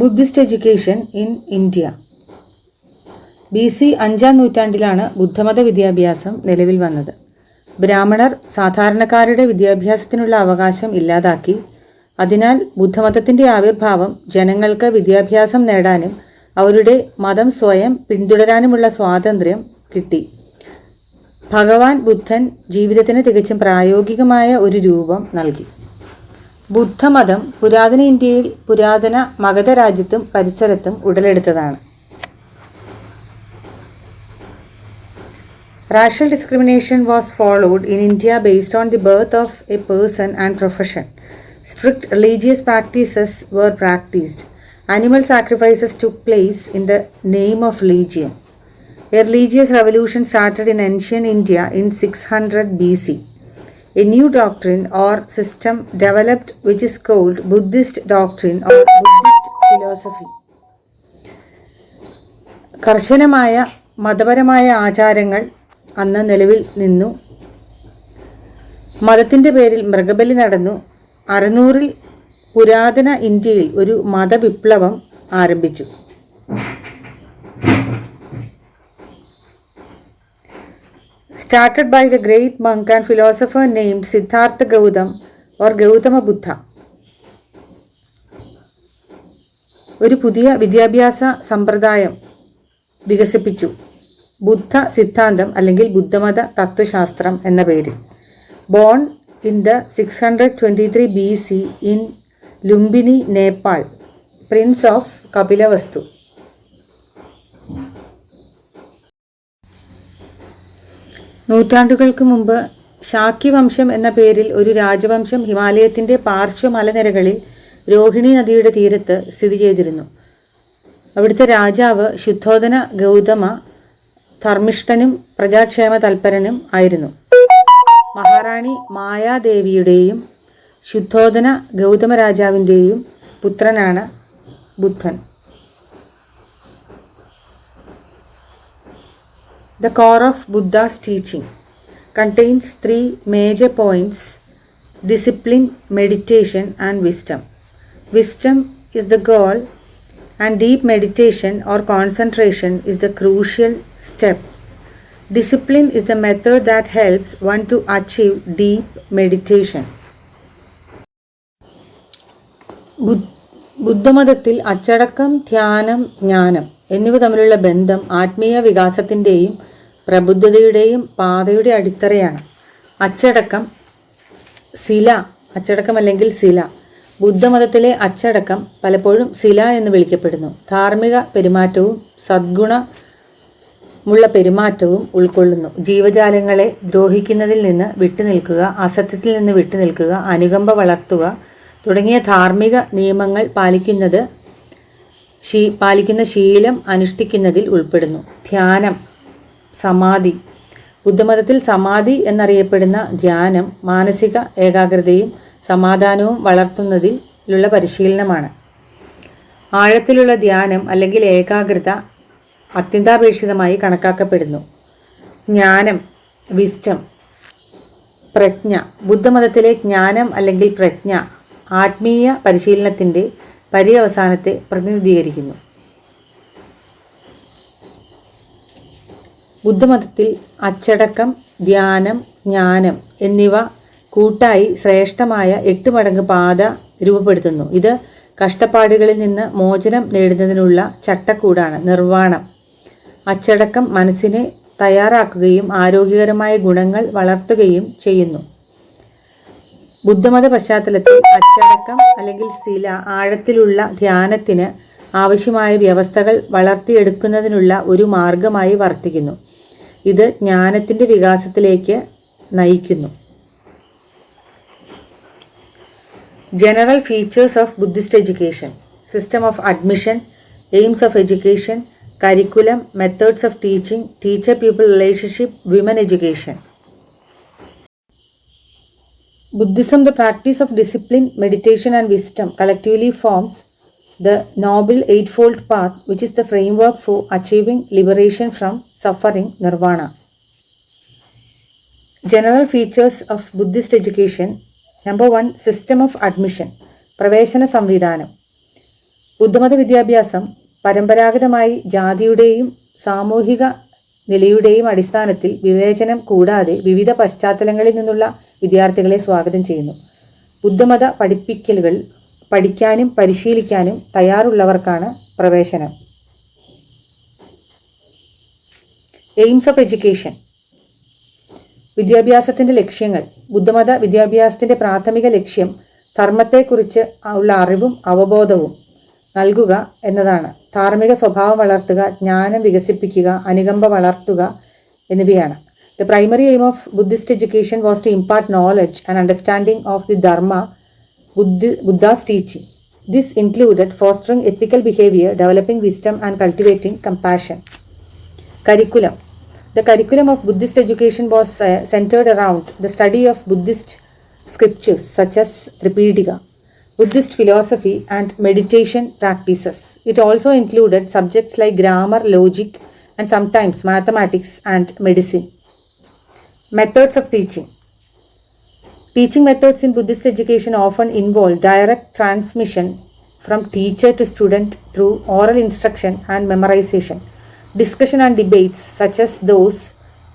Buddhist education in India. BC 5-ാം നൂറ്റാണ്ടിലാണ് ബുദ്ധമത വിദ്യാഭ്യാസം നിലവിൽ വന്നത്. ബ്രാഹ്മണർ സാധാരണക്കാരുടെ വിദ്യാഭ്യാസത്തിനുള്ള അവകാശം ഇല്ലാതാക്കി. അതിനാൽ ബുദ്ധമതത്തിൻ്റെ ആവിർഭാവം ജനങ്ങൾക്ക് വിദ്യാഭ്യാസം നേടാനും അവരുടെ മതം സ്വയം പിന്തുടരാനുമുള്ള സ്വാതന്ത്ര്യം കിട്ടി. ഭഗവാൻ ബുദ്ധൻ ജീവിതത്തിന് തികച്ചും പ്രായോഗികമായ ഒരു രൂപം നൽകി. ബുദ്ധമതം പുരാതന ഇന്ത്യയിൽ പുരാതന മഗധ രാജ്യത്തും പരിസരത്തും ഉടലെടുത്തതാണ്. Racial discrimination was followed in India based on the birth of a person and profession. Strict religious practices were practiced. Animal sacrifices took place in the name of religion. A religious revolution started in ancient India in 600 BC. A new doctrine or system developed which is called Buddhist doctrine or Buddhist philosophy. കർശനമായ മതപരമായ ആചാരങ്ങൾ അന്ന് നിലവിൽ നിന്നു. മതത്തിൻ്റെ പേരിൽ മൃഗബലി നടന്നു. 600-ൽ പുരാതന ഇന്ത്യയിൽ ഒരു മതവിപ്ലവം ആരംഭിച്ചു. Started by the great monk and philosopher named Siddhartha Gautama or Gautama Buddha. ഒരു പുതിയ വിദ്യാഭ്യാസ സമ്പ്രദായം വികസിപ്പിച്ചു. ബുദ്ധ സിദ്ധാന്തം അല്ലെങ്കിൽ ബുദ്ധമത തത്വശാസ്ത്രം എന്ന പേരിൽ. Born in the 623 BC in Lumbini, Nepal, Prince of Kapilavastu. നൂറ്റാണ്ടുകൾക്ക് മുമ്പ് ശാക്യവംശം എന്ന പേരിൽ ഒരു രാജവംശം ഹിമാലയത്തിൻ്റെ പാർശ്വമലനിരകളിൽ രോഹിണി നദിയുടെ തീരത്ത് സ്ഥിതി ചെയ്തിരുന്നു. അവിടുത്തെ രാജാവ് ശുദ്ധോധന ഗൗതമ ധർമ്മിഷ്ഠനും പ്രജാക്ഷേമ തൽപരനും ആയിരുന്നു. മഹാറാണി മായാദേവിയുടെയും ശുദ്ധോധന ഗൗതമ രാജാവിൻ്റെയും പുത്രനാണ് ബുദ്ധൻ. The core of Buddha's teaching contains 3 major points: discipline, meditation, and wisdom. Wisdom is the goal, and deep meditation or concentration is the crucial step. Discipline is the method that helps one to achieve deep meditation. ബുദ്ധമതത്തിൽ അച്ചടക്കം, ധ്യാനം, ജ്ഞാനം എന്നിവ തമ്മിലുള്ള ബന്ധം ആത്മീയ വികാസത്തിൻ്റെയും പ്രബുദ്ധതയുടെയും പാതയുടെ അടിത്തറയാണ്. അച്ചടക്കം അല്ലെങ്കിൽ ശില. ബുദ്ധമതത്തിലെ അച്ചടക്കം പലപ്പോഴും ശില എന്ന് വിളിക്കപ്പെടുന്നു. ധാർമ്മിക പെരുമാറ്റവും സദ്ഗുണമുള്ള പെരുമാറ്റവും ഉൾക്കൊള്ളുന്നു. ജീവജാലങ്ങളെ ദ്രോഹിക്കുന്നതിൽ നിന്ന് വിട്ടുനിൽക്കുക, അസത്യത്തിൽ നിന്ന് വിട്ടുനിൽക്കുക, അനുകമ്പ വളർത്തുക തുടങ്ങിയ ധാർമ്മിക നിയമങ്ങൾ പാലിക്കുന്ന ശീലം അനുഷ്ഠിക്കുന്നതിൽ ഉൾപ്പെടുന്നു. ധ്യാനം, സമാധി. ബുദ്ധമതത്തിൽ സമാധി എന്നറിയപ്പെടുന്ന ധ്യാനം മാനസിക ഏകാഗ്രതയും സമാധാനവും വളർത്തുന്നതിലുള്ള പരിശീലനമാണ്. ആഴത്തിലുള്ള ധ്യാനം അല്ലെങ്കിൽ ഏകാഗ്രത അത്യന്താപേക്ഷിതമായി കണക്കാക്കപ്പെടുന്നു. ജ്ഞാനം, വിസ്റ്റം, പ്രജ്ഞ. ബുദ്ധമതത്തിലെ ജ്ഞാനം അല്ലെങ്കിൽ പ്രജ്ഞ ആത്മീയ പരിശീലനത്തിൻ്റെ പര്യവസാനത്തെ പ്രതിനിധീകരിക്കുന്നു. ബുദ്ധമതത്തിൽ അച്ചടക്കം, ധ്യാനം, ജ്ഞാനം എന്നിവ കൂട്ടായി ശ്രേഷ്ഠമായ 8 മടങ്ങ് പാത രൂപപ്പെടുത്തുന്നു. ഇത് കഷ്ടപ്പാടുകളിൽ നിന്ന് മോചനം നേടുന്നതിനുള്ള ചട്ടക്കൂടാണ്. നിർവ്വാണം. അച്ചടക്കം മനസ്സിനെ തയ്യാറാക്കുകയും ആരോഗ്യകരമായ ഗുണങ്ങൾ വളർത്തുകയും ചെയ്യുന്നു. ബുദ്ധമത പശ്ചാത്തലത്തിൽ അച്ചടക്കം അല്ലെങ്കിൽ ശില ആഴത്തിലുള്ള ധ്യാനത്തിന് ആവശ്യമായ വ്യവസ്ഥകൾ വളർത്തിയെടുക്കുന്നതിനുള്ള ഒരു മാർഗമായി വർത്തിക്കുന്നു. ഇത് ജ്ഞാനത്തിൻ്റെ വികാസത്തിലേക്ക് നയിക്കുന്നു. General features of Buddhist education: system of admission, aims of education, curriculum, methods of teaching, teacher people relationship, women education. Buddhism, the practice of discipline, meditation and wisdom collectively forms the Noble Eightfold Path, which is the framework for achieving liberation from suffering, nirvana. General features of Buddhist education: Number 1, system of admission, പ്രവേശന സംവിധാനം. ബുദ്ധമത വിദ്യാഭ്യാസം പരമ്പരാഗതമായി ജാതിയുടെയും സാമൂഹിക നിലയുടെയും അടിസ്ഥാനത്തിൽ വിവേചനം കൂടാതെ വിവിധ പശ്ചാത്തലങ്ങളിൽ നിന്നുള്ള വിദ്യാർത്ഥികളെ സ്വാഗതം ചെയ്യുന്നു. ബുദ്ധമത പഠിപ്പിക്കലുകൾ പഠിക്കാനും പരിശീലിക്കാനും തയ്യാറുള്ളവർക്കാണ് പ്രവേശനം. Aims of education. വിദ്യാഭ്യാസത്തിൻ്റെ ലക്ഷ്യങ്ങൾ. ബുദ്ധമത വിദ്യാഭ്യാസത്തിൻ്റെ പ്രാഥമിക ലക്ഷ്യം ധർമ്മത്തെക്കുറിച്ച് ഉള്ള അറിവും അവബോധവും നൽകുക എന്നതാണ്. ധാർമ്മിക സ്വഭാവം വളർത്തുക, ജ്ഞാനം വികസിപ്പിക്കുക, അനുകമ്പ വളർത്തുക എന്നിവയാണ്. The primary aim of Buddhist education was to impart knowledge and understanding of the Dharma, Buddha's teaching. This included fostering ethical behavior, developing wisdom and cultivating compassion. Curriculum. The curriculum of Buddhist education was centered around the study of Buddhist scriptures such as Tripitaka, Buddhist philosophy and meditation practices. It also included subjects like grammar, logic, and sometimes mathematics and medicine. Methods of teaching. Teaching methods in Buddhist education often involve direct transmission from teacher to student through oral instruction and memorization. Discussion and debates such as those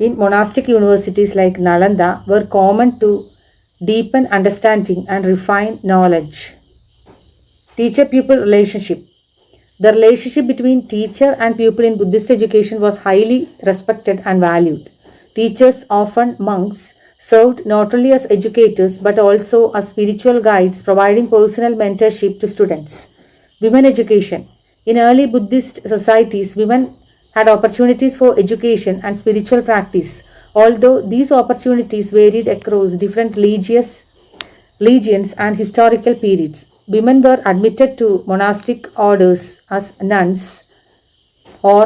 in monastic universities like Nalanda were common to deepen understanding and refine knowledge. Teacher-pupil relationship. The relationship between teacher and pupil in Buddhist education was highly respected and valued. Teachers, often monks, served not only as educators but also as spiritual guides, providing personal mentorship to students. Women education. In early Buddhist societies, women had opportunities for education and spiritual practice. Although these opportunities varied across different legions and historical periods, women were admitted to monastic orders as nuns or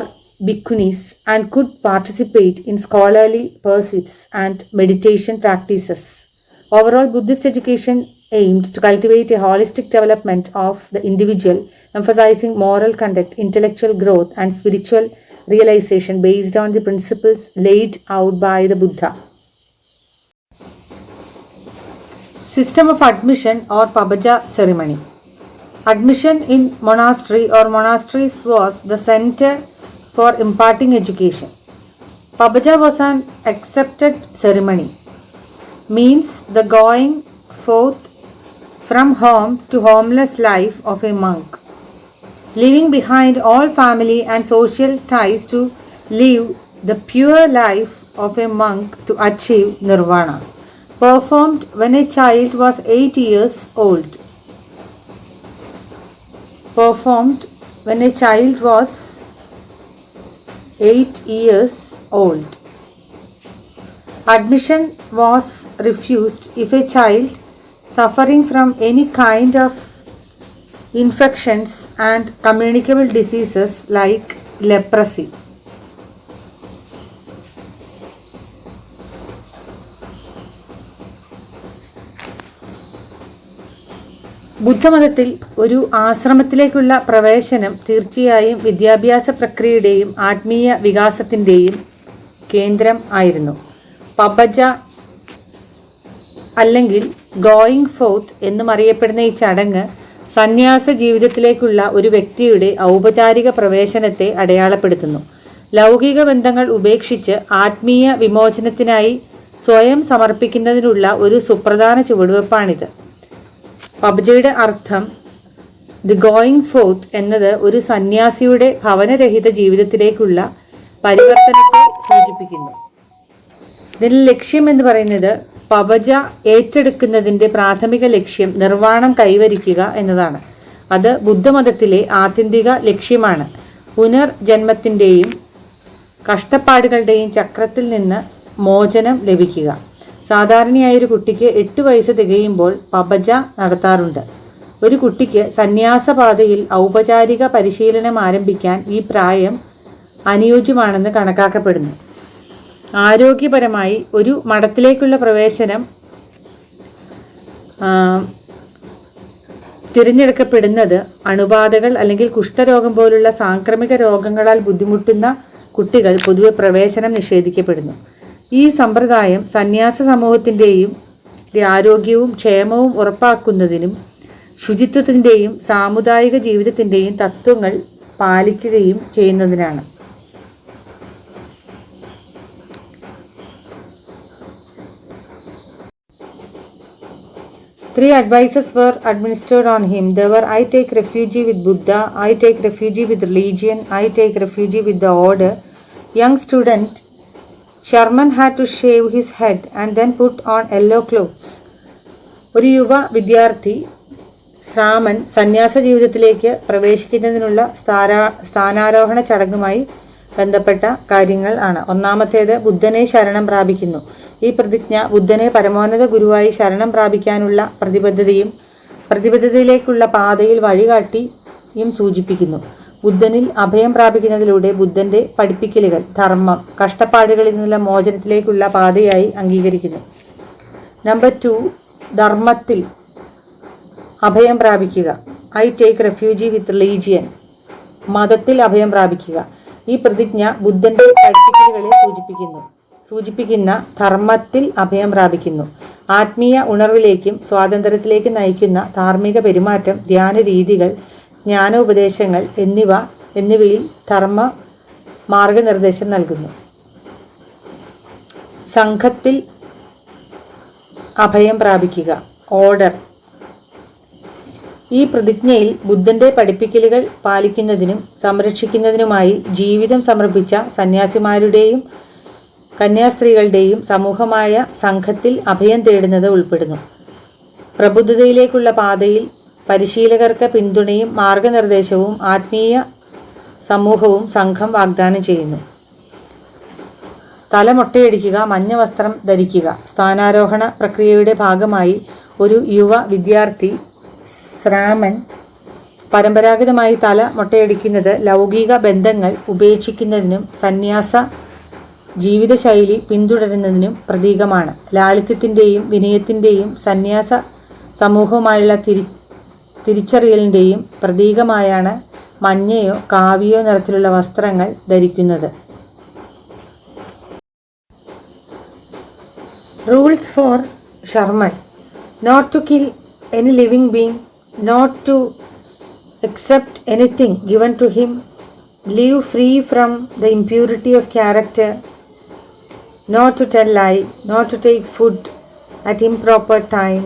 bhikkhunis and could participate in scholarly pursuits and meditation practices. Overall, Buddhist education aimed to cultivate a holistic development of the individual, emphasizing moral conduct, intellectual growth, and spiritual realization based on the principles laid out by the Buddha. System of admission or Pabaja ceremony. Admission in monastery or monasteries was the center for imparting education. Pabaja was an accepted ceremony, means the going forth from home to homeless life of a monk, leaving behind all family and social ties to live the pure life of a monk to achieve nirvana. Performed when a child was 8 years old. Performed when a child was 8 years old. Admission was refused if a child suffering from any kind of infections and communicable diseases like leprosy. ബുദ്ധമതത്തിൽ ഒരു ആശ്രമത്തിലേക്കുള്ള പ്രവേശനം തീർച്ചയായും വിദ്യാഭ്യാസ പ്രക്രിയയുടെയും ആത്മീയ വികാസത്തിൻ്റെയും കേന്ദ്രം ആയിരുന്നു. പബജ അല്ലെങ്കിൽ going fourth എന്നും അറിയപ്പെടുന്ന ഈ ചടങ്ങ് സന്യാസ ജീവിതത്തിലേക്കുള്ള ഒരു വ്യക്തിയുടെ ഔപചാരിക പ്രവേശനത്തെ അടയാളപ്പെടുത്തുന്നു. ലൗകിക ബന്ധങ്ങൾ ഉപേക്ഷിച്ച് ആത്മീയ വിമോചനത്തിനായി സ്വയം സമർപ്പിക്കുന്നതിനുള്ള ഒരു സുപ്രധാന ചുവടുവെപ്പാണിത്. പബജയുടെ അർത്ഥം ദി ഗോയിങ് ഫോർത്ത് എന്നത് ഒരു സന്യാസിയുടെ ഭവനരഹിത ജീവിതത്തിലേക്കുള്ള പരിവർത്തനത്തെ സൂചിപ്പിക്കുന്നു. ഇതിൻ്റെ ലക്ഷ്യം എന്ന് പറയുന്നത് പബജ ഏറ്റെടുക്കുന്നതിൻ്റെ പ്രാഥമിക ലക്ഷ്യം നിർവ്വാണം കൈവരിക്കുക എന്നതാണ്. അത് ബുദ്ധമതത്തിലെ ആത്യന്തിക ലക്ഷ്യമാണ്. പുനർജന്മത്തിൻ്റെയും കഷ്ടപ്പാടുകളുടെയും ചക്രത്തിൽ നിന്ന് മോചനം ലഭിക്കുക. സാധാരണയായൊരു കുട്ടിക്ക് 8 വയസ്സ് തികയുമ്പോൾ പബജ നടത്താറുണ്ട്. ഒരു കുട്ടിക്ക് സന്യാസപാതയിൽ ഔപചാരിക പരിശീലനം ആരംഭിക്കാൻ ഈ പ്രായം അനുയോജ്യമാണെന്ന് കണക്കാക്കപ്പെടുന്നു. ആരോഗ്യപരമായി ഒരു മഠത്തിലേക്കുള്ള പ്രവേശനം തിരഞ്ഞെടുക്കപ്പെടുന്നത് അണുബാധകൾ അല്ലെങ്കിൽ കുഷ്ഠരോഗം പോലുള്ള സാംക്രമിക രോഗങ്ങളാൽ ബുദ്ധിമുട്ടുന്ന കുട്ടികൾ പൊതുവെ പ്രവേശനം നിഷേധിക്കപ്പെടുന്നു. ഈ സമ്പ്രദായം സന്യാസ സമൂഹത്തിൻ്റെയും ആരോഗ്യവും ക്ഷേമവും ഉറപ്പാക്കുന്നതിനും ശുചിത്വത്തിൻ്റെയും സാമുദായിക ജീവിതത്തിൻ്റെയും തത്വങ്ങൾ പാലിക്കുകയും ചെയ്യുന്നതിനാണ്. Three advices were administered on him. They were, I take refuge with Buddha, I take refuge with religion, I take refuge with the order. Young student, Sharman had to shave his head and then put on yellow clothes. ഒരു യുവ വിദ്യാർത്ഥി ശ്രാമൻ സന്യാസ ജീവിതത്തിലേക്ക് പ്രവേശിക്കുന്നതിനുള്ള സ്ഥാനാരോഹണ ചടങ്ങുമായി ബന്ധപ്പെട്ട കാര്യങ്ങൾ ആണ്. ഒന്നാമത്തേത്, ബുദ്ധനെ ശരണം പ്രാപിക്കുന്നു. ഈ പ്രതിജ്ഞ ബുദ്ധനെ പരമോന്നത ഗുരുവായി ശരണം പ്രാപിക്കാനുള്ള പ്രതിബദ്ധതയിലേക്കുള്ള പാതയിൽ വഴികാട്ടിയും സൂചിപ്പിക്കുന്നു. ബുദ്ധനിൽ അഭയം പ്രാപിക്കുന്നതിലൂടെ ബുദ്ധന്റെ പഠിപ്പിക്കലുകൾ ധർമ്മം, കഷ്ടപ്പാടുകളിൽ നിന്നുള്ള മോചനത്തിലേക്കുള്ള പാതയായി അംഗീകരിക്കുന്നു. നമ്പർ 2, ധർമ്മത്തിൽ അഭയം പ്രാപിക്കുക. I take refuge with religion, മതത്തിൽ അഭയം പ്രാപിക്കുക. ഈ പ്രതിജ്ഞ ബുദ്ധന്റെ പഠിപ്പിക്കലുകളെ സൂചിപ്പിക്കുന്ന ധർമ്മത്തിൽ അഭയം പ്രാപിക്കുന്നു. ആത്മീയ ഉണർവിലേക്കും സ്വാതന്ത്ര്യത്തിലേക്കും നയിക്കുന്ന ധാർമ്മിക പെരുമാറ്റം, ധ്യാന രീതികൾ, ജ്ഞാനോപദേശങ്ങൾ എന്നിവയിൽ ധർമ്മ മാർഗനിർദ്ദേശം നൽകുന്നു. സംഘത്തിൽ അഭയം പ്രാപിക്കുക. ഓർഡർ. ഈ പ്രതിജ്ഞയിൽ ബുദ്ധന്റെ പഠിപ്പിക്കലുകൾ പാലിക്കുന്നതിനും സംരക്ഷിക്കുന്നതിനുമായി ജീവിതം സമർപ്പിച്ച സന്യാസിമാരുടെയും കന്യാസ്ത്രീകളുടെയും സമൂഹമായ സംഘത്തിൽ അഭയം തേടുന്നത് ഉൾപ്പെടുന്നു. പ്രബുദ്ധതയിലേക്കുള്ള പാതയിൽ പരിശീലകർക്ക് പിന്തുണയും മാർഗനിർദ്ദേശവും ആത്മീയ സമൂഹവും സംഘം വാഗ്ദാനം ചെയ്യുന്നു. തല മൊട്ടയടിക്കുക, മഞ്ഞ വസ്ത്രം ധരിക്കുക. സ്ഥാനാരോഹണ പ്രക്രിയയുടെ ഭാഗമായി ഒരു യുവ വിദ്യാർത്ഥി ശ്രാമൻ പരമ്പരാഗതമായി തല മൊട്ടയടിക്കുന്നത് ലൗകിക ബന്ധങ്ങൾ ഉപേക്ഷിക്കുന്നതിനും സന്യാസ ജീവിതശൈലി പിന്തുടരുന്നതിനും പ്രതീകമാണ്. ലാളിത്യത്തിൻ്റെയും വിനയത്തിൻ്റെയും സന്യാസ സമൂഹവുമായുള്ള തിരിച്ചറിയലിൻ്റെയും പ്രതീകമായാണ് മഞ്ഞയോ കാവിയോ നിറത്തിലുള്ള വസ്ത്രങ്ങൾ ധരിക്കുന്നത്. Rules for Shraman: not to kill any living being, not to accept anything given to him, live free from the impurity of character, not to tell lie, not to take food at improper time,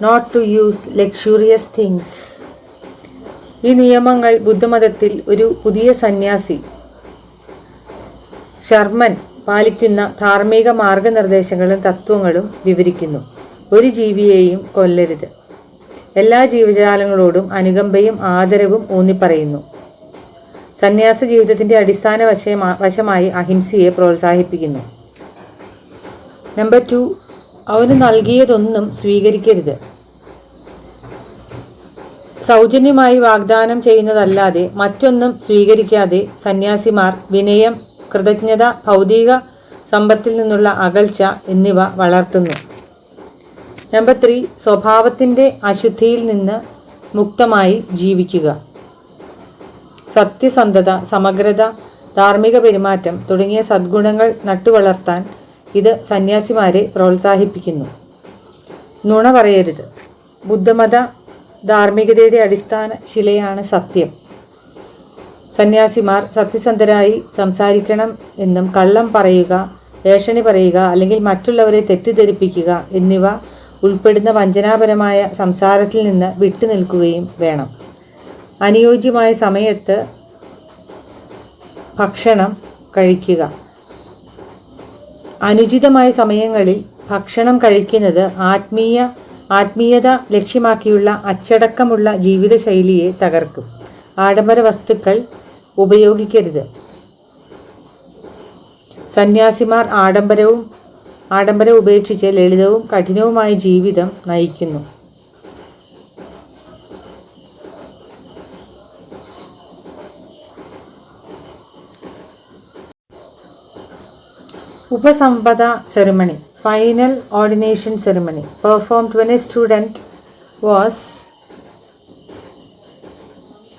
not to use luxurious things. ഈ നിയമങ്ങൾ ബുദ്ധമതത്തിൽ ഒരു പുതിയ സന്യാസി ശർമൻ പാലിക്കുന്ന ധാർമ്മിക മാർഗനിർദ്ദേശങ്ങളും തത്വങ്ങളും വിവരിക്കുന്നു. ഒരു ജീവിയെയും കൊല്ലരുത്. എല്ലാ ജീവജാലങ്ങളോടും അനുകമ്പയും ആദരവും ഊന്നിപ്പറയുന്നു. സന്യാസ ജീവിതത്തിൻ്റെ അടിസ്ഥാന വശമായി അഹിംസയെ പ്രോത്സാഹിപ്പിക്കുന്നു. നമ്പർ 2, അവന് നൽകിയതൊന്നും സ്വീകരിക്കരുത്. സൗജന്യമായി വാഗ്ദാനം ചെയ്യുന്നതല്ലാതെ മറ്റൊന്നും സ്വീകരിക്കാതെ സന്യാസിമാർ വിനയം, കൃതജ്ഞത, ഭൗതിക സമ്പത്തിൽ നിന്നുള്ള അകൽച്ച എന്നിവ വളർത്തുന്നു. നമ്പർ 3, സ്വഭാവത്തിൻ്റെ അശുദ്ധിയിൽ നിന്ന് മുക്തമായി ജീവിക്കുക. സത്യസന്ധത, സമഗ്രത, ധാർമ്മിക പെരുമാറ്റം തുടങ്ങിയ സദ്ഗുണങ്ങൾ നട്ടുവളർത്താൻ ഇത് സന്യാസിമാരെ പ്രോത്സാഹിപ്പിക്കുന്നു. നുണ പറയരുത്. ബുദ്ധമത ധാർമ്മികതയുടെ അടിസ്ഥാന ശിലയാണ് സത്യം. സന്യാസിമാർ സത്യസന്ധരായി സംസാരിക്കണം എന്നും കള്ളം പറയുക, ഏഷണി പറയുക അല്ലെങ്കിൽ മറ്റുള്ളവരെ തെറ്റിദ്ധരിപ്പിക്കുക എന്നിവ ഉൾപ്പെടുന്ന വഞ്ചനാപരമായ സംസാരത്തിൽ നിന്ന് വിട്ടുനിൽക്കുകയും വേണം. അനുയോജ്യമായ സമയത്ത് ഭക്ഷണം കഴിക്കുക. അനുചിതമായ സമയങ്ങളിൽ ഭക്ഷണം കഴിക്കുന്നത് ആത്മീയത ലക്ഷ്യമാക്കിയുള്ള അച്ചടക്കമുള്ള ജീവിതശൈലിയെ തകർക്കും. ആഡംബര വസ്തുക്കൾ ഉപയോഗിക്കരുത്. സന്യാസിമാർ ആഡംബരം ഉപേക്ഷിച്ച് ലളിതവും കഠിനവുമായ ജീവിതം നയിക്കുന്നു. Upasampada ceremony, final ordination ceremony, performed when a student was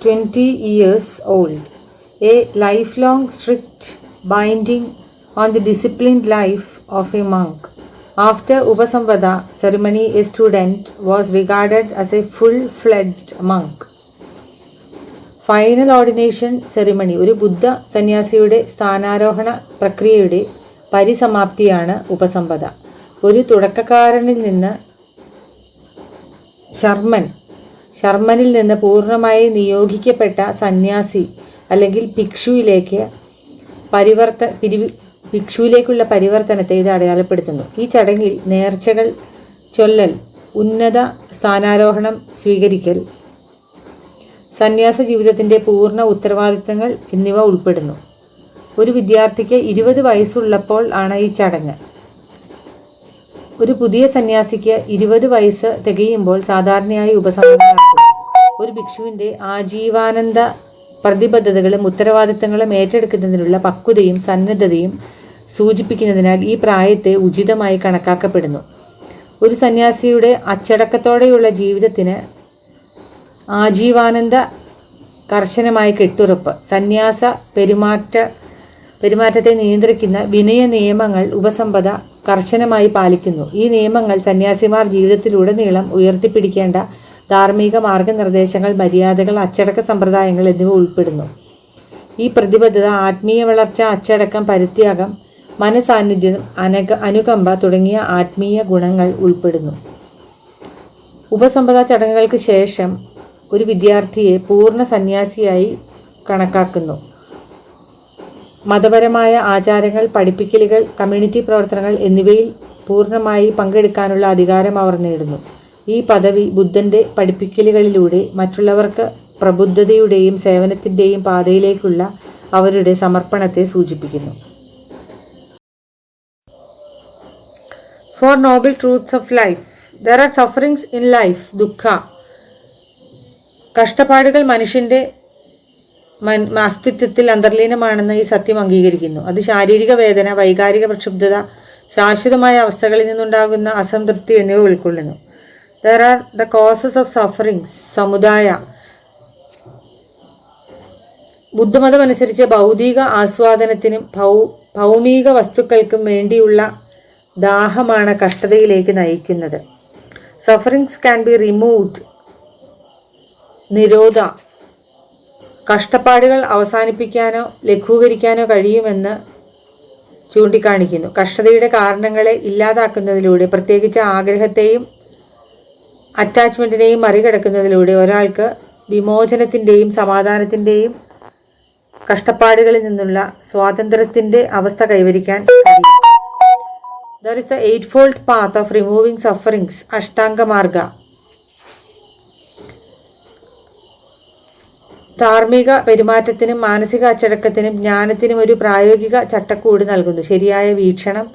20 years old. A lifelong strict binding on the disciplined life of a monk. After Upasambada ceremony, a student was regarded as a full-fledged monk. Final ordination ceremony ഒരു ബുദ്ധ സന്യാസിയുടെ സ്ഥാനാരോഹണ പ്രക്രിയയുടെ പരിസമാപ്തിയാണ് ഉപസമ്പദ. ഒരു തുടക്കക്കാരനിൽ നിന്ന് ശർമ്മനിൽ നിന്ന് പൂർണ്ണമായി നിയോഗിക്കപ്പെട്ട സന്യാസി അല്ലെങ്കിൽ ഭിക്ഷുവിലേക്കുള്ള പരിവർത്തനത്തെ ഇത് അടയാളപ്പെടുത്തുന്നു. ഈ ചടങ്ങിൽ നേർച്ചകൾ ചൊല്ലൽ, ഉന്നത സ്ഥാനാരോഹണം സ്വീകരിക്കൽ, സന്യാസ ജീവിതത്തിൻ്റെ പൂർണ്ണ ഉത്തരവാദിത്തങ്ങൾ എന്നിവ ഉൾപ്പെടുന്നു. ഒരു വിദ്യാർത്ഥിക്ക് 20 വയസ്സുള്ളപ്പോൾ ആണ് ഈ ചടങ്ങ്. ഒരു പുതിയ സന്യാസിക്ക് 20 വയസ്സ് തികയുമ്പോൾ സാധാരണയായി ഉപസംഹരണ നടത്തുന്നു. ഒരു ഭിക്ഷുവിൻ്റെ ആജീവാനന്ദ പ്രതിബദ്ധതകളും ഉത്തരവാദിത്തങ്ങളും ഏറ്റെടുക്കുന്നതിനുള്ള പക്വതയും സന്നദ്ധതയും സൂചിപ്പിക്കുന്നതിനാൽ ഈ പ്രായത്തെ ഉചിതമായി കണക്കാക്കപ്പെടുന്നു. ഒരു സന്യാസിയുടെ അച്ചടക്കത്തോടെയുള്ള ജീവിതത്തിന് ആജീവാനന്ദ കർശനമായ കെട്ടുറപ്പ്, സന്യാസ പെരുമാറ്റത്തെ നിയന്ത്രിക്കുന്ന വിനയ നിയമങ്ങൾ ഉപസമ്പദ കർശനമായി പാലിക്കുന്നു. ഈ നിയമങ്ങൾ സന്യാസിമാർ ജീവിതത്തിലുടനീളം ഉയർത്തിപ്പിടിക്കേണ്ട ധാർമ്മിക മാർഗനിർദ്ദേശങ്ങൾ, മര്യാദകൾ, അച്ചടക്ക സമ്പ്രദായങ്ങൾ എന്നിവ ഉൾപ്പെടുന്നു. ഈ പ്രതിബദ്ധത ആത്മീയ വളർച്ച, അച്ചടക്കം, പരിത്യാഗം, മനസാന്നിധ്യം, അനുകമ്പ തുടങ്ങിയ ആത്മീയ ഗുണങ്ങൾ ഉൾപ്പെടുന്നു. ഉപസമ്പദ ചടങ്ങുകൾക്ക് ശേഷം ഒരു വിദ്യാർത്ഥിയെ പൂർണ്ണ സന്യാസിയായി കണക്കാക്കുന്നു. മതപരമായ ആചാരങ്ങൾ, പഠിപ്പിക്കലുകൾ, കമ്മ്യൂണിറ്റി പ്രവർത്തനങ്ങൾ എന്നിവയിൽ പൂർണ്ണമായി പങ്കെടുക്കാനുള്ള അധികാരം അവർ നേടുന്നു. ഈ പദവി ബുദ്ധൻ്റെ പഠിപ്പിക്കലുകളിലൂടെ മറ്റുള്ളവർക്ക് പ്രബുദ്ധതയുടെയും സേവനത്തിൻ്റെയും പാതയിലേക്കുള്ള അവരുടെ സമർപ്പണത്തെ സൂചിപ്പിക്കുന്നു. For noble truths of life. There are sufferings in life, dukkha. കഷ്ടപ്പാടുകൾ മനുഷ്യൻ്റെ അസ്തിത്വത്തിൽ അന്തർലീനമാണെന്ന് ഈ സത്യം അംഗീകരിക്കുന്നു. അത് ശാരീരിക വേദന, വൈകാരിക പ്രക്ഷുബ്ധത, ശാശ്വതമായ അവസ്ഥകളിൽ നിന്നുണ്ടാകുന്ന അസംതൃപ്തി എന്നിവ ഉൾക്കൊള്ളുന്നു. There are the causes of sufferings. സമുദായ ബുദ്ധമതമനുസരിച്ച് ഭൗതിക ആസ്വാദനത്തിനും ഭൗമിക വസ്തുക്കൾക്കും വേണ്ടിയുള്ള ദാഹമാണ് കഷ്ടതയിലേക്ക് നയിക്കുന്നത്. Sufferings can be removed. Nirodha കഷ്ടപ്പാടുകൾ അവസാനിപ്പിക്കാനോ ലഘൂകരിക്കാനോ കഴിയുമെന്ന് ചൂണ്ടിക്കാണിക്കുന്നു. കഷ്ടതയുടെ കാരണങ്ങളെ ഇല്ലാതാക്കുന്നതിലൂടെ, പ്രത്യേകിച്ച് ആഗ്രഹത്തെയും അറ്റാച്ച്മെൻറ്റിനെയും മറികടക്കുന്നതിലൂടെ ഒരാൾക്ക് വിമോചനത്തിൻ്റെയും സമാധാനത്തിൻ്റെയും കഷ്ടപ്പാടുകളിൽ നിന്നുള്ള സ്വാതന്ത്ര്യത്തിൻ്റെ അവസ്ഥ കൈവരിക്കാൻ കഴിയും. There is the eightfold path of removing sufferings, Ashtanga Marga. ധാർമ്മിക പെരുമാറ്റത്തിനും മാനസിക അച്ചടക്കത്തിനും ജ്ഞാനത്തിനും ഒരു പ്രായോഗിക ചട്ടക്കൂട് നൽകുന്നു. ശരിയായ വീക്ഷണം,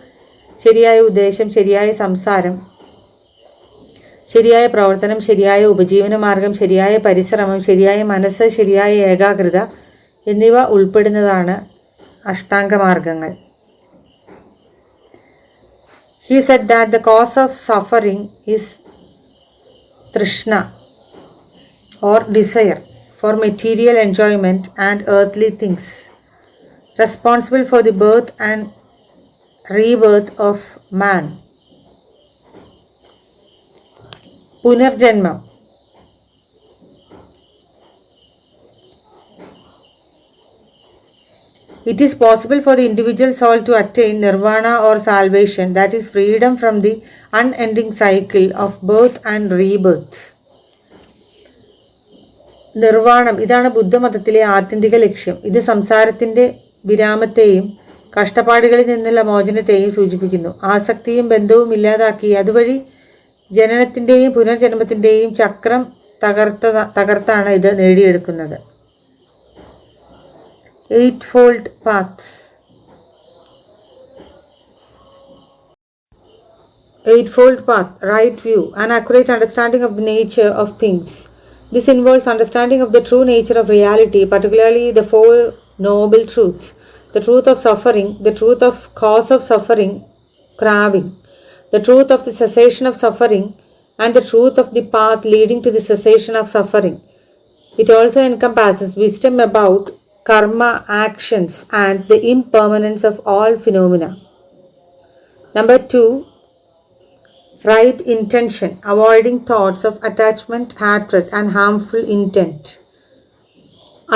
ശരിയായ ഉദ്ദേശം, ശരിയായ സംസാരം, ശരിയായ പ്രവർത്തനം, ശരിയായ ഉപജീവന മാർഗം, ശരിയായ പരിശ്രമം, ശരിയായ മനസ്സ്, ശരിയായ ഏകാഗ്രത എന്നിവ ഉൾപ്പെടുന്നതാണ് അഷ്ടാംഗമാർഗങ്ങൾ. He said that the cause of suffering is trishna or desire for material enjoyment and earthly things, responsible for the birth and rebirth of man. Punarjanmam. It is possible for the individual soul to attain nirvana or salvation, that is freedom from the unending cycle of birth and rebirth. നിർവാണം, ഇതാണ് ബുദ്ധമതത്തിലെ ആത്യന്തിക ലക്ഷ്യം. ഇത് സംസാരത്തിൻ്റെ വിരാമത്തെയും കഷ്ടപ്പാടുകളിൽ നിന്നുള്ള മോചനത്തെയും സൂചിപ്പിക്കുന്നു. ആസക്തിയും ബന്ധവും ഇല്ലാതാക്കി അതുവഴി ജനനത്തിൻ്റെയും പുനർജന്മത്തിൻ്റെയും ചക്രം തകർത്താണ് ഇത് നേടിയെടുക്കുന്നത്. Eightfold path. Eightfold path, right view, an accurate understanding of the nature of things. This involves understanding of the true nature of reality, particularly the four noble truths: the truth of suffering, the truth of cause of suffering, craving, the truth of the cessation of suffering, and the truth of the path leading to the cessation of suffering. It also encompasses wisdom about karma, actions, and the impermanence of all phenomena. Number 2, Right intention, avoiding thoughts of attachment, hatred and harmful intent.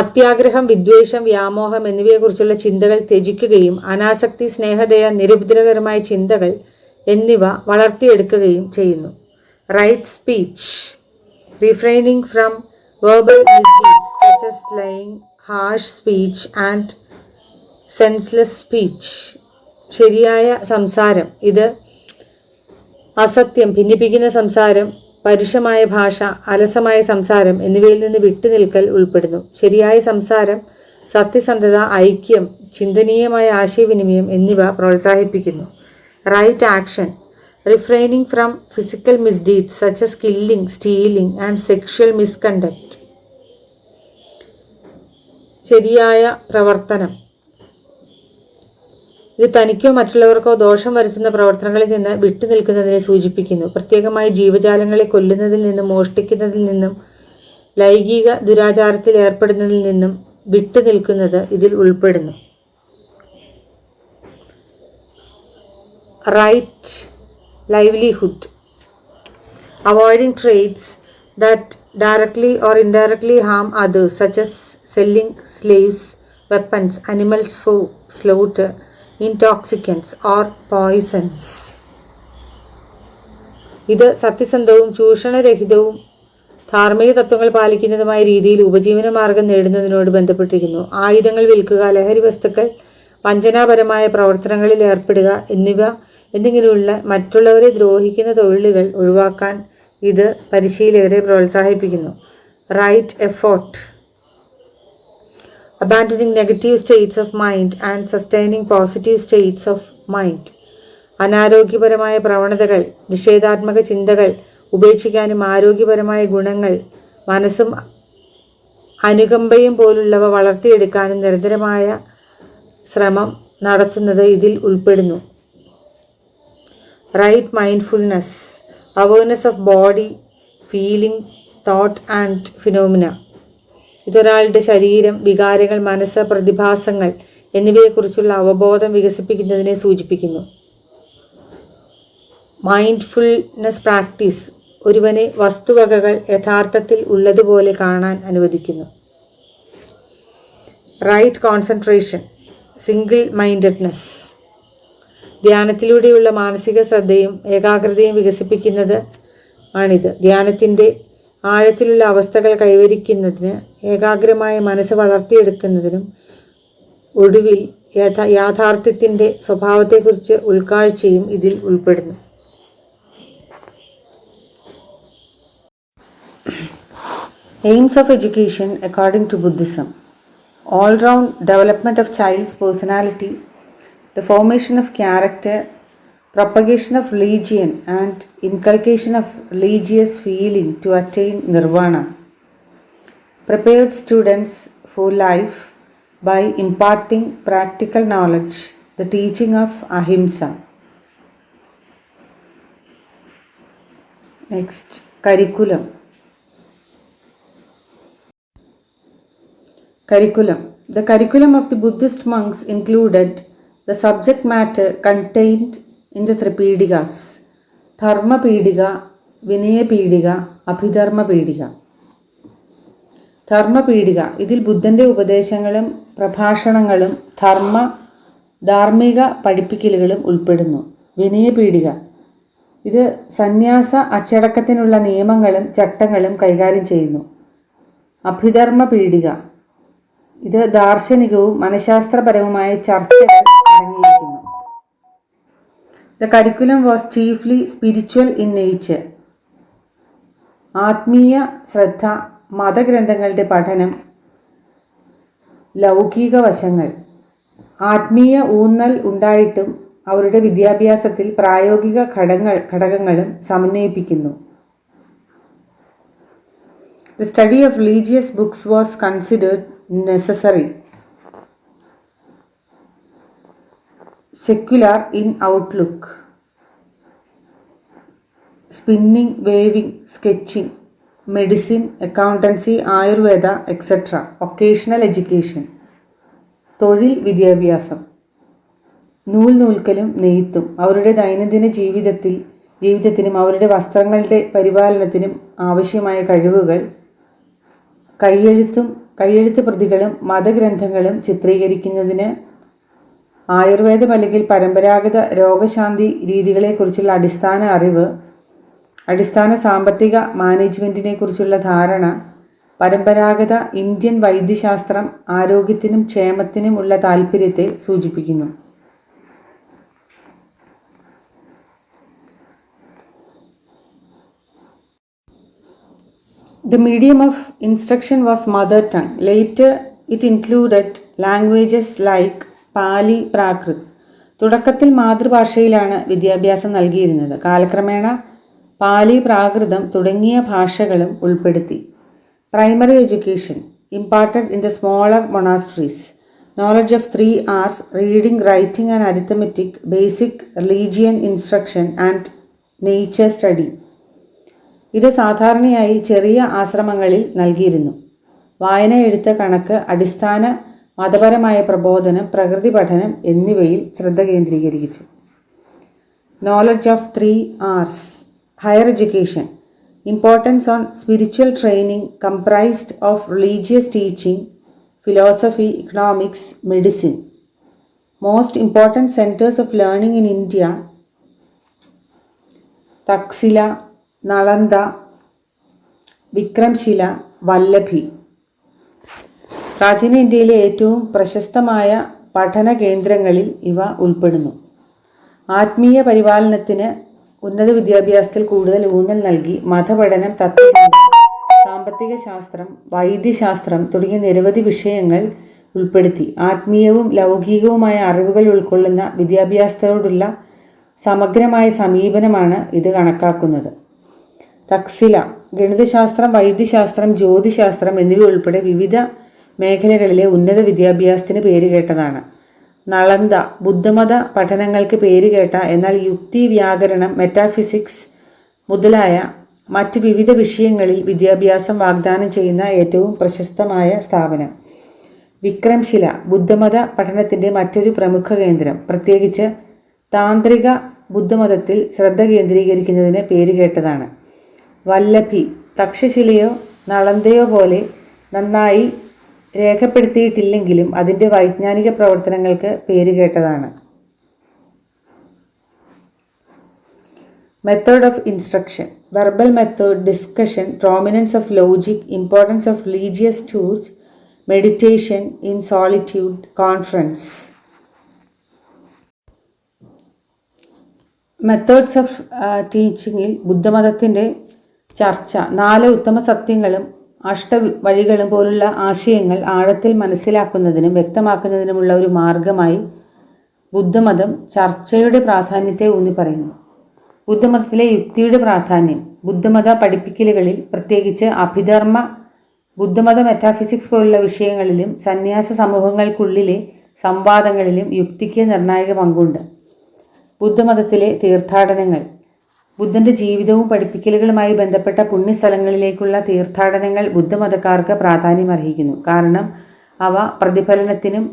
അത്യാഗ്രഹം, വിദ്വേഷം, വ്യാമോഹം എന്നിവയെക്കുറിച്ചുള്ള ചിന്തകൾ ത്യജിക്കുകയും അനാസക്തി, സ്നേഹദയ, നിരുപദ്രവകരമായ ചിന്തകൾ എന്നിവ വളർത്തിയെടുക്കുകയും ചെയ്യുന്നു. Right speech, refraining from verbal misdeeds such as lying, harsh speech and senseless speech. ശരിയായ സംസാരം, ഇത് അസത്യം, ഭിന്നിപ്പിക്കുന്ന സംസാരം, പരുഷമായ ഭാഷ, അലസമായ സംസാരം എന്നിവയിൽ നിന്ന് വിട്ടുനിൽക്കൽ ഉൾപ്പെടുന്നു. ശരിയായ സംസാരം സത്യസന്ധത, ഐക്യം, ചിന്തനീയമായ ആശയവിനിമയം എന്നിവ പ്രോത്സാഹിപ്പിക്കുന്നു. Right action, refraining from physical misdeeds such as killing, stealing and sexual misconduct. ശരിയായ പ്രവർത്തനം, ഇത് തനിക്കോ മറ്റുള്ളവർക്കോ ദോഷം വരുത്തുന്ന പ്രവർത്തനങ്ങളിൽ നിന്ന് വിട്ടുനിൽക്കുന്നതിനെ സൂചിപ്പിക്കുന്നു. പ്രത്യേകമായി ജീവജാലങ്ങളെ കൊല്ലുന്നതിൽ നിന്നും, മോഷ്ടിക്കുന്നതിൽ നിന്നും, ലൈംഗിക ദുരാചാരത്തിൽ ഏർപ്പെടുന്നതിൽ നിന്നും വിട്ടുനിൽക്കുന്നത് ഇതിൽ ഉൾപ്പെടുന്നു. Right livelihood, avoiding trades that directly or indirectly harm others such as selling slaves, weapons, animals for slaughter, intoxicants or poisons. ഇത് സത്യസന്ധവും ചൂഷണരഹിതവും ധാർമ്മിക തത്വങ്ങൾ പാലിക്കുന്നതുമായ രീതിയിൽ ഉപജീവന മാർഗം നേടുന്നതിനോട് ബന്ധപ്പെട്ടിരിക്കുന്നു. ആയുധങ്ങൾ വിൽക്കുക, ലഹരി വസ്തുക്കൾ, വഞ്ചനാപരമായ പ്രവർത്തനങ്ങളിൽ ഏർപ്പെടുക എന്നിങ്ങനെയുള്ള മറ്റുള്ളവരെ ദ്രോഹിക്കുന്ന തൊഴിലുകൾ ഒഴിവാക്കാൻ ഇത് പരിശീലകരെ പ്രോത്സാഹിപ്പിക്കുന്നു. Right effort, abandoning negative states of mind and sustaining positive states of mind. അനാരോഗ്യപരമായ പ്രവണതകൾ, നിഷേധാത്മക ചിന്തകൾ ഉപേക്ഷിക്കാനും ആരോഗ്യപരമായ ഗുണങ്ങൾ, മനസ്സും അനുകമ്പയും പോലുള്ളവ വളർത്തിയെടുക്കാനും നിരന്തരമായ ശ്രമം നടത്തുന്നത് ഇതിൽ ഉൾപ്പെടുന്നു. Right mindfulness, awareness of body, feeling, thought and phenomena. ഇതൊരാളുടെ ശരീരം, വികാരങ്ങൾ, മനസ്സ്, പ്രതിഭാസങ്ങൾ എന്നിവയെക്കുറിച്ചുള്ള അവബോധം വികസിപ്പിക്കുന്നതിനെ സൂചിപ്പിക്കുന്നു. മൈൻഡ്ഫുൾനെസ് പ്രാക്ടീസ് ഒരുവനെ വസ്തുവകകൾ യഥാർത്ഥത്തിൽ ഉള്ളതുപോലെ കാണാൻ അനുവദിക്കുന്നു. Right concentration, single mindedness. ധ്യാനത്തിലൂടെയുള്ള മാനസിക ശ്രദ്ധയും ഏകാഗ്രതയും വികസിപ്പിക്കുന്നത് ആണിത്. ധ്യാനത്തിൻ്റെ ആഴത്തിലുള്ള അവസ്ഥകൾ കൈവരിക്കുന്നതിന്, ഏകാഗ്രമായ മനസ്സ് വളർത്തിയെടുക്കുന്നതിനും ഒടുവിൽ യാഥാർത്ഥ്യത്തിൻ്റെ സ്വഭാവത്തെക്കുറിച്ച് ഉൾക്കാഴ്ചയും ഇതിൽ ഉൾപ്പെടുന്നു. Aims of education according to Buddhism: all-round development of child's personality, the formation of character, propagation of religion and inculcation of religious feeling to attain nirvana. Prepared students for life by imparting practical knowledge, the teaching of ahimsa. Next, curriculum. The curriculum of the Buddhist monks included the subject matter contained in the Tripedikas: Dharma Pedika, Vinaya Pedika, Abhidharma Pedika. ധർമ്മ പീഠിക, ഇതിൽ ബുദ്ധൻ്റെ ഉപദേശങ്ങളും പ്രഭാഷണങ്ങളും ധാർമ്മിക പഠിപ്പിക്കലുകളും ഉൾപ്പെടുന്നു. വിനയപീഠിക, ഇത് സന്യാസ അച്ചടക്കത്തിനുള്ള നിയമങ്ങളും ചട്ടങ്ങളും കൈകാര്യം ചെയ്യുന്നു. അഭിധർമ്മ പീഠിക, ഇത് ദാർശനികവും മനഃശാസ്ത്രപരവുമായ ചർച്ചകൾ അടങ്ങിയിരിക്കുന്നു. The curriculum was chiefly spiritual in nature. ആത്മീയ ശ്രദ്ധ, മതഗ്രന്ഥങ്ങളുടെ പഠനം, ലൗകിക വശങ്ങൾ. ആത്മീയ ഊന്നൽ ഉണ്ടായിട്ടും അവരുടെ വിദ്യാഭ്യാസത്തിൽ പ്രായോഗിക ഘടകങ്ങളും സമന്വയിപ്പിക്കുന്നു. The study of religious books was considered necessary. Secular in outlook: spinning, weaving, sketching, medicine, accountancy, Ayurveda, etc. Occasional education: തൊഴിൽ വിദ്യാഭ്യാസം. നൂൽക്കലും നെയ്ത്തും അവരുടെ ദൈനംദിന ജീവിതത്തിൽ ജീവിതത്തിനും അവരുടെ വസ്ത്രങ്ങളുടെ പരിപാലനത്തിനും ആവശ്യമായ കഴിവുകൾ കയ്യെഴുത്ത് പ്രതികളും മതഗ്രന്ഥങ്ങളും ചിത്രീകരിക്കുന്നതിന് ആയുർവേദം അല്ലെങ്കിൽ പരമ്പരാഗത രോഗശാന്തി രീതികളെക്കുറിച്ചുള്ള അടിസ്ഥാന അറിവ്, അടിസ്ഥാന സാമ്പത്തിക മാനേജ്മെൻറ്റിനെക്കുറിച്ചുള്ള ധാരണ, പരമ്പരാഗത ഇന്ത്യൻ വൈദ്യശാസ്ത്രം ആരോഗ്യത്തിനും ക്ഷേമത്തിനും ഉള്ള താൽപ്പര്യത്തെ സൂചിപ്പിക്കുന്നു. The medium of instruction was mother tongue. Later, it included languages like പാലി, പ്രാകൃത്. തുടക്കത്തിൽ മാതൃഭാഷയിലാണ് വിദ്യാഭ്യാസം നൽകിയിരുന്നത്. കാലക്രമേണ പാലി, പ്രാകൃതം തുടങ്ങിയ ഭാഷകളും ഉൾപ്പെടുത്തി. Primary education imparted in the smaller monasteries. Knowledge of 3 R's, reading, writing and arithmetic, basic religion instruction and nature study. ഇത് സാധാരണയായി ചെറിയ ആശ്രമങ്ങളിൽ നൽകിയിരുന്നു. വായന, എഴുത്ത്, കണക്ക്, അടിസ്ഥാന മതപരമായ പ്രബോധനം, പ്രകൃതി പഠനം എന്നിവയിൽ ശ്രദ്ധ കേന്ദ്രീകരിച്ചു. Knowledge of 3 R's. Higher education importance on spiritual training comprised of religious teaching, philosophy, economics, medicine. Most important centres of learning in India: Taxila, Nalanda, Vikramshila, Vallabhi. പ്രാചീന ഇന്ത്യയിലെ ഏറ്റവും പ്രശസ്തമായ പഠന കേന്ദ്രങ്ങളിൽ ഇവ ഉൾപ്പെടുന്നു. ആത്മീയ പരിപാലനത്തിന് ഉന്നത വിദ്യാഭ്യാസത്തിൽ കൂടുതൽ ഊന്നൽ നൽകി മതപഠനം, തത്വചിന്ത, സാമ്പത്തിക ശാസ്ത്രം, വൈദ്യശാസ്ത്രം തുടങ്ങിയ നിരവധി വിഷയങ്ങൾ ഉൾപ്പെടുത്തി. ആത്മീയവും ലൗകികവുമായ അറിവുകൾ ഉൾക്കൊള്ളുന്ന വിദ്യാഭ്യാസത്തോടുള്ള സമഗ്രമായ സമീപനമാണ് ഇത് കണക്കാക്കുന്നത്. തക്സില ഗണിതശാസ്ത്രം, വൈദ്യശാസ്ത്രം, ജ്യോതിശാസ്ത്രം എന്നിവ ഉൾപ്പെടെ വിവിധ മേഖലകളിലെ ഉന്നത വിദ്യാഭ്യാസത്തിന് പേരുകേട്ടതാണ്. നളന്ദ ബുദ്ധമത പഠനങ്ങൾക്ക് പേരുകേട്ട എന്നാൽ യുക്തി, വ്യാകരണം, മെറ്റാഫിസിക്സ് മുതലായ മറ്റ് വിവിധ വിഷയങ്ങളിൽ വിദ്യാഭ്യാസം വാഗ്ദാനം ചെയ്യുന്ന ഏറ്റവും പ്രശസ്തമായ സ്ഥാപനം. വിക്രംശില ബുദ്ധമത പഠനത്തിൻ്റെ മറ്റൊരു പ്രമുഖ കേന്ദ്രം, പ്രത്യേകിച്ച് താന്ത്രിക ബുദ്ധമതത്തിൽ ശ്രദ്ധ കേന്ദ്രീകരിക്കുന്നതിന് പേരുകേട്ടതാണ്. വല്ലഭി തക്ഷശിലയോ നളന്ദയോ പോലെ നന്നായി രേഖപ്പെടുത്തിയിട്ടില്ലെങ്കിലും അതിൻ്റെ വൈജ്ഞാനിക പ്രവർത്തനങ്ങൾക്ക് പേരുകേട്ടതാണ്. Method of instruction: verbal method, discussion, prominence of logic, importance of religious tools, meditation in solitude, conference. Methods of ടീച്ചിങ്ങിൽ ബുദ്ധമതത്തിൻ്റെ ചർച്ച, 4 ഉത്തമ സത്യങ്ങളും അഷ്ടവഴികളും പോലുള്ള ആശയങ്ങൾ ആഴത്തിൽ മനസ്സിലാക്കുന്നതിനും വ്യക്തമാക്കുന്നതിനുമുള്ള ഒരു മാർഗമായി ബുദ്ധമതം ചർച്ചയുടെ പ്രാധാന്യത്തെ ഊന്നി പറയുന്നു. ബുദ്ധമതത്തിലെ യുക്തിയുടെ പ്രാധാന്യം ബുദ്ധമത പഠിപ്പിക്കലുകളിൽ, പ്രത്യേകിച്ച് അഭിധർമ്മ, ബുദ്ധമത മെറ്റാഫിസിക്സ് പോലുള്ള വിഷയങ്ങളിലും സന്യാസ സമൂഹങ്ങൾക്കുള്ളിലെ സംവാദങ്ങളിലും യുക്തിക്ക് നിർണായക പങ്കുണ്ട്. ബുദ്ധമതത്തിലെ തീർത്ഥാടനങ്ങൾ ബുദ്ധൻ്റെ ജീവിതവും പഠിപ്പിക്കലുകളുമായി ബന്ധപ്പെട്ട പുണ്യസ്ഥലങ്ങളിലേക്കുള്ള തീർത്ഥാടനങ്ങൾ ബുദ്ധമതക്കാർക്ക് പ്രാധാന്യമർഹിക്കുന്നു. കാരണം അവ പ്രതിഫലനത്തിനും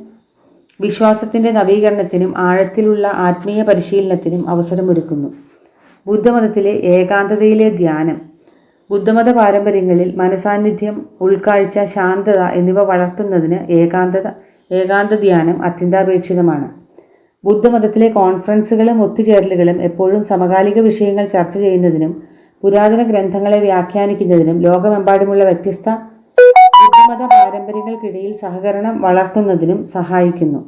വിശ്വാസത്തിൻ്റെ നവീകരണത്തിനും ആഴത്തിലുള്ള ആത്മീയ പരിശീലനത്തിനും അവസരമൊരുക്കുന്നു. ബുദ്ധമതത്തിലെ ഏകാന്തതയിലെ ധ്യാനം ബുദ്ധമത പാരമ്പര്യങ്ങളിൽ മനസാന്നിധ്യം, ഉൾക്കാഴ്ച, ശാന്തത എന്നിവ വളർത്തുന്നതിന് ഏകാന്ത ധ്യാനം അത്യന്താപേക്ഷിതമാണ്. ബുദ്ധമതത്തിലെ കോൺഫറൻസുകളും ഒത്തുചേരലുകളും എപ്പോഴും സമകാലിക വിഷയങ്ങൾ ചർച്ച ചെയ്യുന്നതിനും പുരാതന ഗ്രന്ഥങ്ങളെ വ്യാഖ്യാനിക്കുന്നതിനും ലോകമെമ്പാടുമുള്ള വ്യത്യസ്ത ബുദ്ധമത പാരമ്പര്യങ്ങൾക്കിടയിൽ സഹകരണം വളർത്തുന്നതിനും സഹായിക്കുന്നു.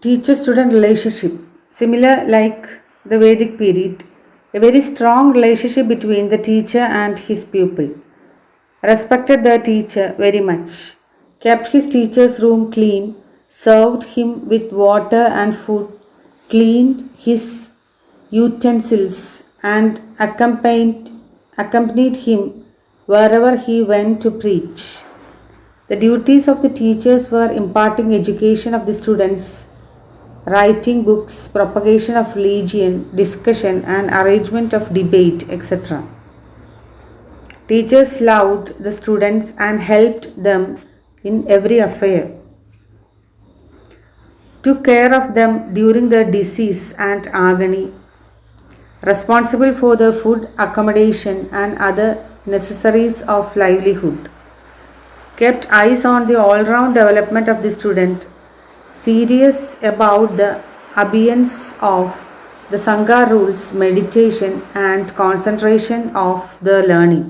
Teacher-student relationship. Similar like the Vedic period, a very strong relationship between the teacher and his pupil. Respected the teacher very much. Kept his teacher's room clean, served him with water and food, cleaned his utensils, and accompanied him wherever he went to preach. The duties of the teachers were imparting education of the students, writing books, propagation of religion, discussion and arrangement of debate, etc. Teachers loved the students and helped them in every affair. took care of them during their disease and agony, responsible for their food, accommodation, and other necessaries of livelihood, kept eyes on the all-round development of the student, serious about the obedience of the Sangha rules, meditation, and concentration of the learning.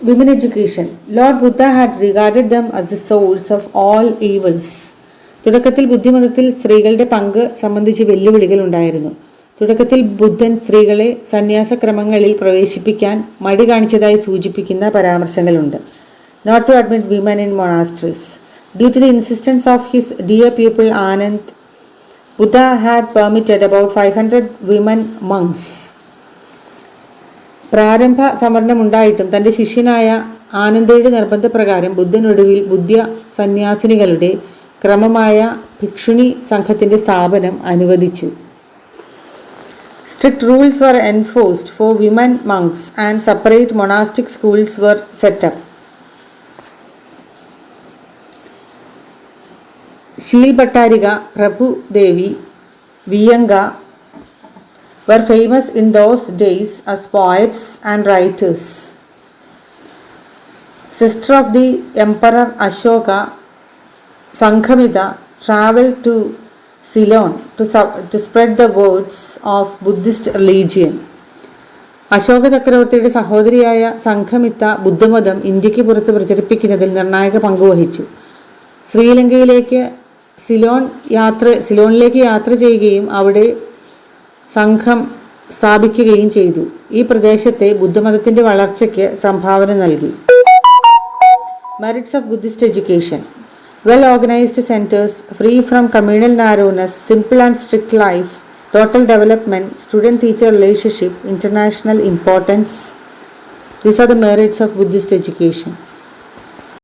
Women education. Lord Buddha had regarded them as the source of all evils. തുടക്കത്തിൽ ബുദ്ധിമതത്തിൽ സ്ത്രീകളുടെ പങ്ക് സംബന്ധിച്ച് വെല്ലുവിളികൾ ഉണ്ടായിരുന്നു. തുടക്കത്തിൽ ബുദ്ധൻ സ്ത്രീകളെ സന്യാസക്രമങ്ങളിൽ പ്രവേശിപ്പിക്കാൻ മടി കാണിച്ചതായി സൂചിപ്പിക്കുന്ന പരാമർശങ്ങളുണ്ട്. Not to admit women in monasteries. Due to the insistence of his dear pupil Anand, Buddha had permitted about 500 women monks. പ്രാരംഭ സംവരണമുണ്ടായിട്ടും തൻ്റെ ശിഷ്യനായ ആനന്ദയുടെ നിർബന്ധപ്രകാരം ബുദ്ധൻ ഒടുവിൽ ബുദ്ധ്യ സന്യാസിനികളുടെ ക്രമമായ ഭിക്ഷുണി സംഘത്തിൻ്റെ സ്ഥാപനം അനുവദിച്ചു. Strict rules were enforced for women monks and separate monastic schools were set up. Sheel ഭട്ടാരിക, Prabhu Devi, വിയങ്ക were famous in those days as poets and writers. Sister of the Emperor Ashoka, Sanghamita traveled to Ceylon to spread the words of Buddhist religion. Ashoka ചക്രവർത്തിയുടെ സഹോദരിയായ സംഘമിത്ത ബുദ്ധമതം ഇന്ത്യക്ക് പുറത്ത് പ്രചരിപ്പിക്കുന്നതിൽ നിർണായക പങ്കുവഹിച്ചു. ശ്രീലങ്കയിലേക്ക് സിലോണിലേക്ക് യാത്ര ചെയ്യുകയും അവിടെ സംഘം സ്ഥാപിക്കുകയും ചെയ്തു. ഈ പ്രദേശത്തെ ബുദ്ധമതത്തിൻ്റെ വളർച്ചയ്ക്ക് സംഭാവന നൽകി. Merits of Buddhist education. Well organised centres, free from communal narrowness, simple and strict life, total development, student teacher relationship, international importance. These are the merits of Buddhist education.